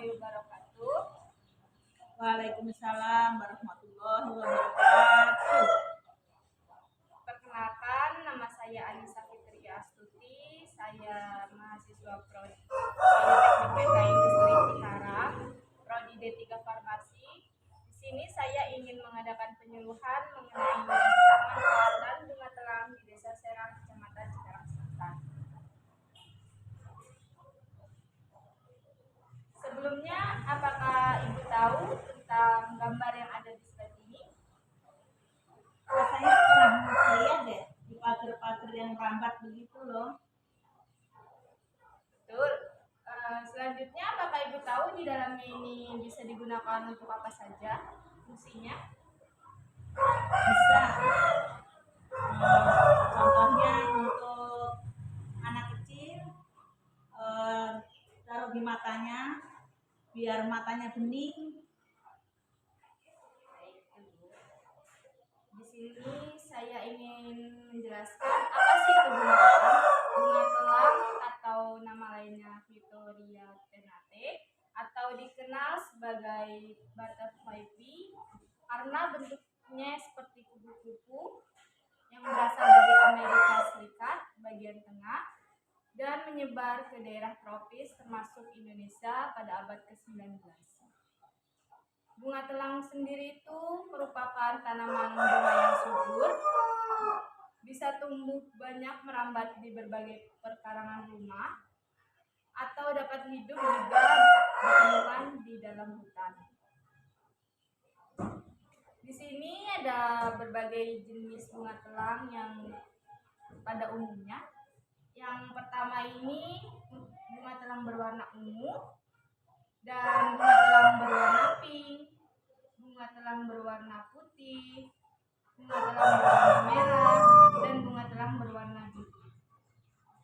warahmatullahi wabarakatuh. Waalaikumsalam warahmatullahi wabarakatuh. Perkenalkan, nama saya Anissa Fitri Astuti. Saya mahasiswa Prodi Teknik PK Industri Cikarang, Prodi D3 Farmasi. Di sini saya ingin mengadakan penyuluhan mengenai pemanfaatan bunga telang di Desa Serang, Kecamatan Cikarang Selatan. Sebelumnya, apakah Ibu tahu tentang gambar yang ada di slide ini? Rasanya pernah lihat deh di pagar-pagar yang merambat begitu loh. Betul. Selanjutnya, apakah Ibu tahu di dalamnya ini bisa digunakan untuk apa saja fungsinya? Bisa. Contohnya untuk anak kecil, taruh di matanya biar matanya bening. Di sini saya ingin menjelaskan apa sih itu bunga telang. Bunga telang atau nama lainnya Vittoria ternate atau dikenal sebagai butterfly pea karena bentuknya seperti kupu-kupu yang berasal dari Amerika Serikat bagian tengah dan menyebar ke daerah tropis termasuk Indonesia pada abad ke-19. Bunga telang sendiri itu merupakan tanaman bunga yang subur, bisa tumbuh banyak merambat di berbagai perkarangan rumah, atau dapat hidup juga ditemukan di dalam hutan. Di sini ada berbagai jenis bunga telang yang pada umumnya. Yang pertama ini bunga telang berwarna ungu dan bunga telang berwarna pink, bunga telang berwarna putih, bunga telang berwarna merah, dan bunga telang berwarna biru.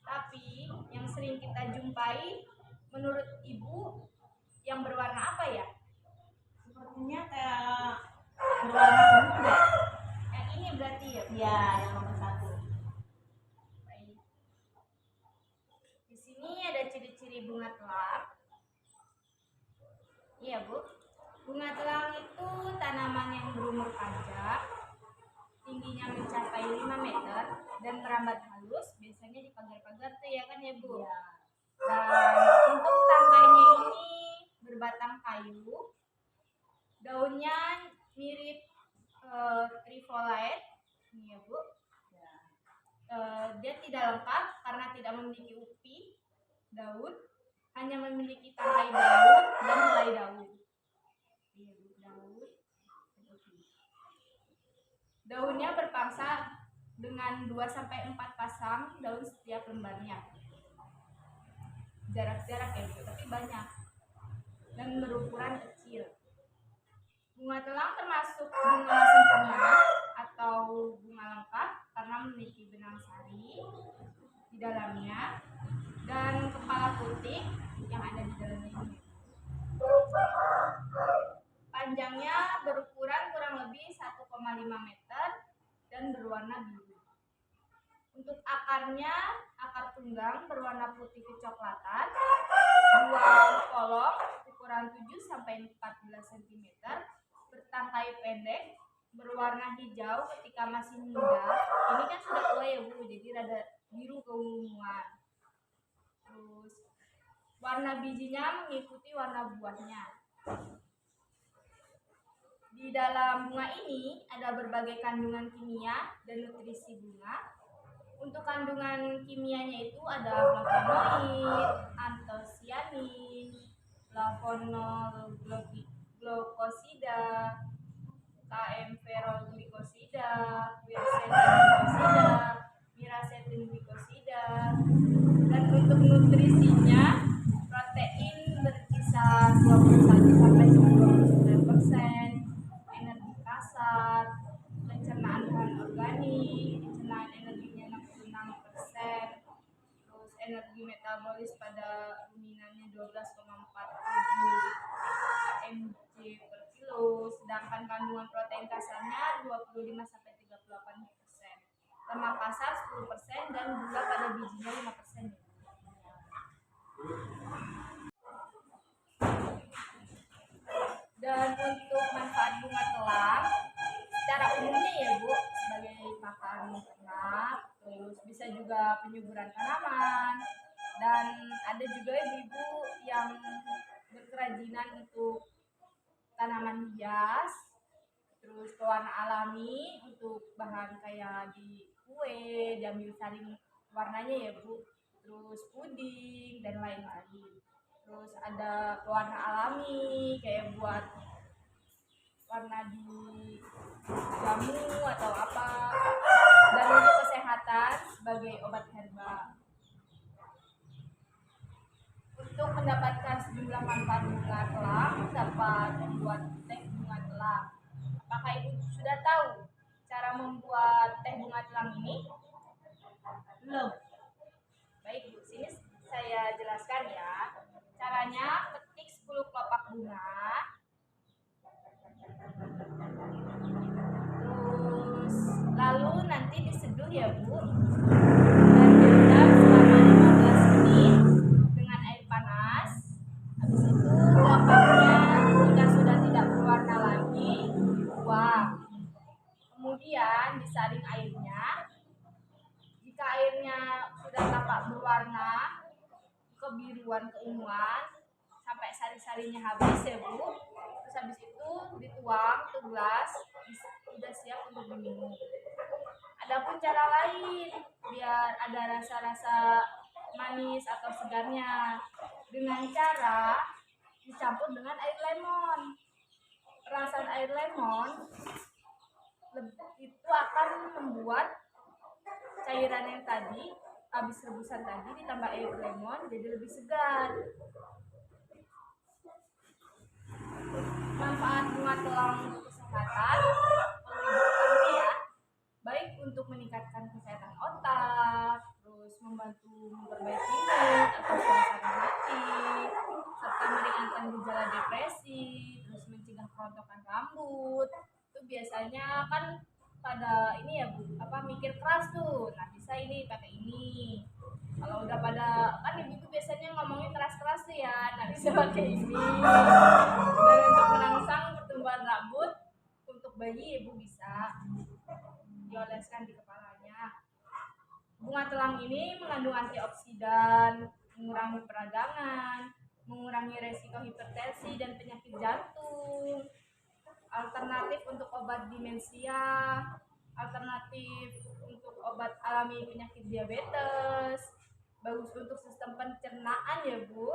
Tapi yang sering kita jumpai, menurut Ibu, yang berwarna apa ya? Sepertinya kayak berwarna ungu deh. Yang ini berarti ya? Ya, yang nomor 1. Baik. Di sini ada ciri-ciri bunga telang. Iya, Bu. Bunga telang itu tanaman yang berumur panjang, tingginya mencapai 5 meter dan merambat halus, biasanya di pagar-pagar tuh ya kan ya, Bu? Ya. Dan untuk tangganya ini berbatang kayu, daunnya mirip trifoliate, ini ya, Bu. Ya. Dia tidak lengkap karena tidak memiliki upi daun, hanya memiliki tangkai daun dan helai daun. Daunnya berpangsa dengan 2-4 pasang daun setiap lembarnya. Jarak-jarak ya, tapi banyak dan berukuran kecil. Bunga telang termasuk bunga sempurna atau bunga lengkap karena memiliki benang sari di dalamnya dan kepala putih yang ada di dalamnya ini. Panjangnya berukuran kurang lebih 1,5 meter dan berwarna biru. Untuk akarnya, akar tunggang berwarna putih kecoklatan, buah kolong ukuran 7-14 cm, bertangkai pendek, berwarna hijau ketika masih muda. Ini kan sudah tua ya, Bu, jadi rada biru keunguan. Terus warna bijinya mengikuti warna buahnya. Di dalam bunga ini ada berbagai kandungan kimia dan nutrisi bunga. Untuk kandungan kimianya itu ada flavonoid, antosianin, flavonoglukosida, KM-ferroglikosida, quercetin-glikosida, miracetin glikosida. Dan untuk nutrisinya, protein berkisar 21-29%, energi kasar, pencernaan bahan organik, pencernaan energinya 66%, terus energi metabolis pada ruminannya 12,47 mg per kilo, sedangkan kandungan protein kasarnya 25-38%, lemak kasar 10% dan gula pada bijinya 5%. juga penyuburan tanaman, dan ada juga ibu-ibu yang berkerajinan untuk tanaman hias, terus pewarna alami untuk bahan kayak di kue, diambil saring warnanya ya Bu, terus puding dan lain-lain. Terus ada pewarna alami kayak buat warna di jamu atau apa, dan untuk kesehatan sebagai obat herbal. Untuk mendapatkan sejumlah manfaat bunga telang dapat membuat teh bunga telang. Apakah ibu sudah tahu cara membuat teh bunga telang ini? Belum. Baik Bu, sini saya jelaskan ya. Caranya, petik 10 kelopak bunga, terus lalu nanti diseduh ya Bu, dan direndam selama 15 menit dengan air panas. Habis itu kelopaknya jika sudah tidak berwarna lagi, dibuang. Kemudian disaring airnya. Jika airnya sudah tampak berwarna kebiruan keunguan sampai sari-sarinya habis ya Bu, terus habis itu dituang ke gelas, sudah siap untuk diminum. Adapun cara lain biar ada rasa-rasa manis atau segarnya, dengan cara dicampur dengan air lemon. Perasan air lemon itu akan membuat cairan yang tadi habis rebusan tadi ditambah air lemon jadi lebih segar. Manfaat bunga telang untuk kesehatan perlu ibu ketahui ya, baik untuk meningkatkan kesehatan otak, terus membantu memperbaiki mood atau suasana hati, serta meringankan gejala depresi, terus mencegah kerontokan rambut. Itu biasanya kan pada ini ya Bu, mikir keras tuh. Nah, bisa ini pakai ini. Kalau udah pada kan ibu tuh biasanya ngomongin keras-keras tuh ya, nah bisa pakai ini. Dan untuk merangsang pertumbuhan rambut untuk bayi ibu bisa dioleskan di kepalanya. Bunga telang ini mengandung antioksidan, mengurangi peradangan, mengurangi resiko hipertensi dan penyakit jantung, alternatif untuk obat demensia, alternatif untuk obat alami penyakit diabetes, bagus untuk sistem pencernaan ya Bu,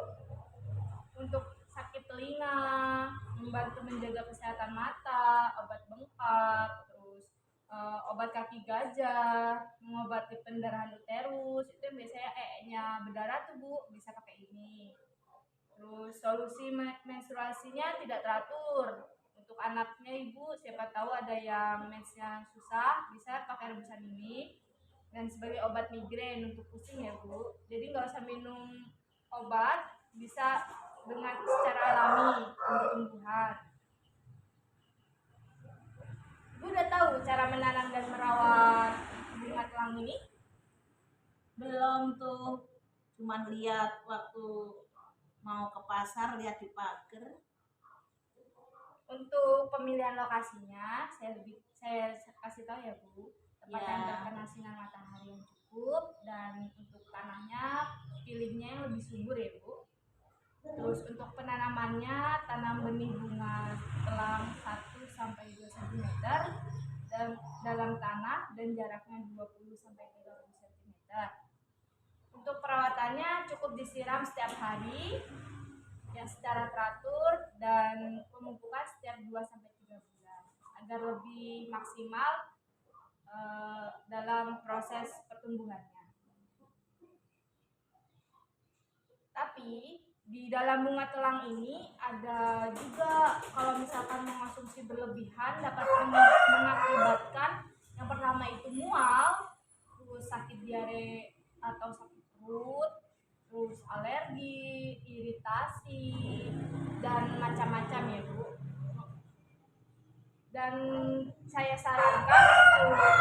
untuk sakit telinga, membantu menjaga kesehatan mata, obat bengkak, terus obat kaki gajah, mengobati pendarahan uterus, itu yang biasanya nya berdarah tuh Bu, bisa pakai ini. Terus solusi menstruasinya tidak teratur. Untuk anaknya ibu, siapa tahu ada yang mensnya susah, bisa pakai rebusan ini. Dan sebagai obat migrain untuk pusing ya Bu, jadi nggak usah minum obat, bisa dengan secara alami untuk tumbuhan. Ibu udah tahu cara menanam dan merawat bunga telang ini? Belum tuh, cuman lihat waktu mau ke pasar, lihat di pagar. Untuk pemilihan lokasinya, saya kasih tahu ya Bu, tempat Ya. yang terkena sinar matahari yang cukup, dan untuk tanahnya pilihnya yang lebih subur ya Bu. Terus untuk penanamannya, tanam benih bunga telang 1-2 cm dan dalam tanah dan jaraknya 20-30 cm. Untuk perawatannya cukup disiram setiap hari yang secara teratur dan pemupukan setiap 2-3 bulan agar lebih maksimal dalam proses pertumbuhannya. Tapi di dalam bunga telang ini ada juga, kalau misalkan mengonsumsi berlebihan dapat mengakibatkan yang pertama itu mual, terus sakit diare atau sakit perut, terus alergi, iritasi, dan macam-macam ya Bu. Dan saya sarankan untuk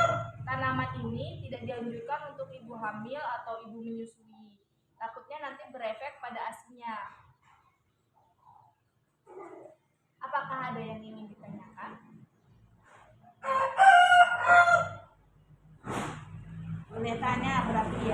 tanaman ini tidak dianjurkan untuk ibu hamil atau ibu menyusui, takutnya nanti berefek pada asinya. Apakah ada yang ingin ditanyakan? Boleh tanya berarti ya.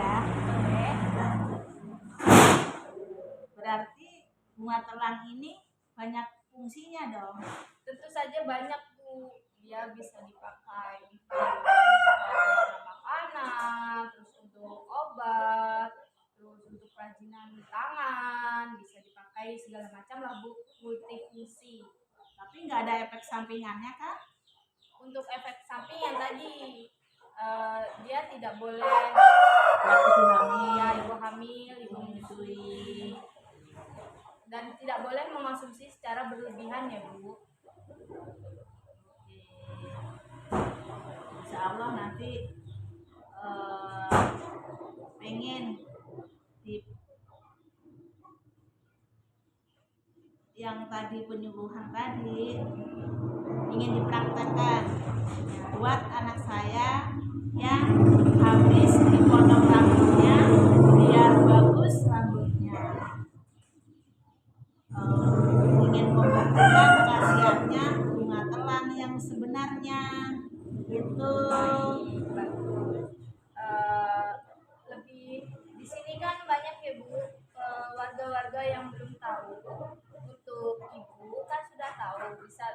bunga telang ini banyak fungsinya dong. Tentu saja banyak Bu. Dia bisa dipakai untuk warna makanan, terus untuk obat, terus untuk kerajinan tangan, bisa dipakai segala macam lah Bu, multifungsi. Tapi nggak ada efek sampingannya kan? Untuk efek samping yang tadi dia tidak boleh ibu hamil, ibu menyusui, dan tidak boleh mengonsumsi secara berlebihan ya Bu. Insya Allah nanti pengen di yang tadi penyuluhan tadi ingin dipraktekkan buat anak saya yang habis dipotong rambutnya biar bagus rambutnya. Ingin membuktikan khasiatnya bunga telang yang sebenarnya itu. Lebih di sini kan banyak ya Bu, warga-warga yang belum tahu. Untuk ibu kan sudah tahu bisa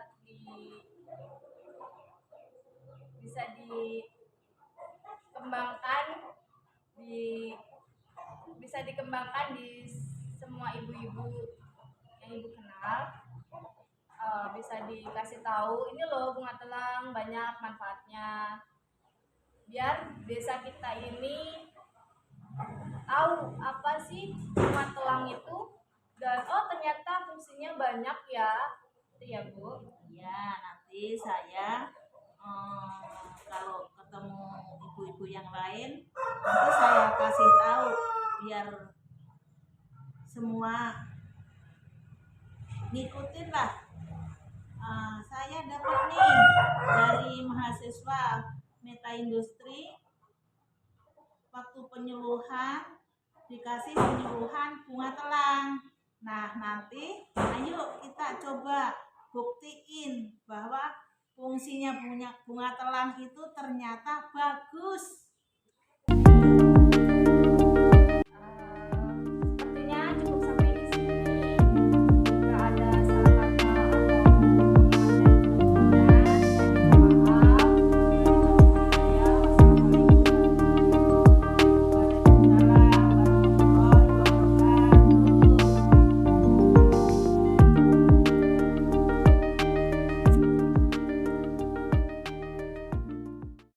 dikembangkan di semua ibu-ibu yang ibu kenal. Bisa dikasih tahu ini loh bunga telang banyak manfaatnya, biar desa kita ini tahu apa sih bunga telang itu, dan oh ternyata fungsinya banyak ya, itu ya Bu. Ya, nanti saya kalau ketemu ibu-ibu yang lain nanti saya kasih tahu biar semua ngikutin lah. Saya dapat nih dari mahasiswa Meta Industri waktu penyuluhan dikasih penyuluhan bunga telang. Nah nanti ayo kita coba buktiin bahwa fungsinya bunga telang itu ternyata bagus.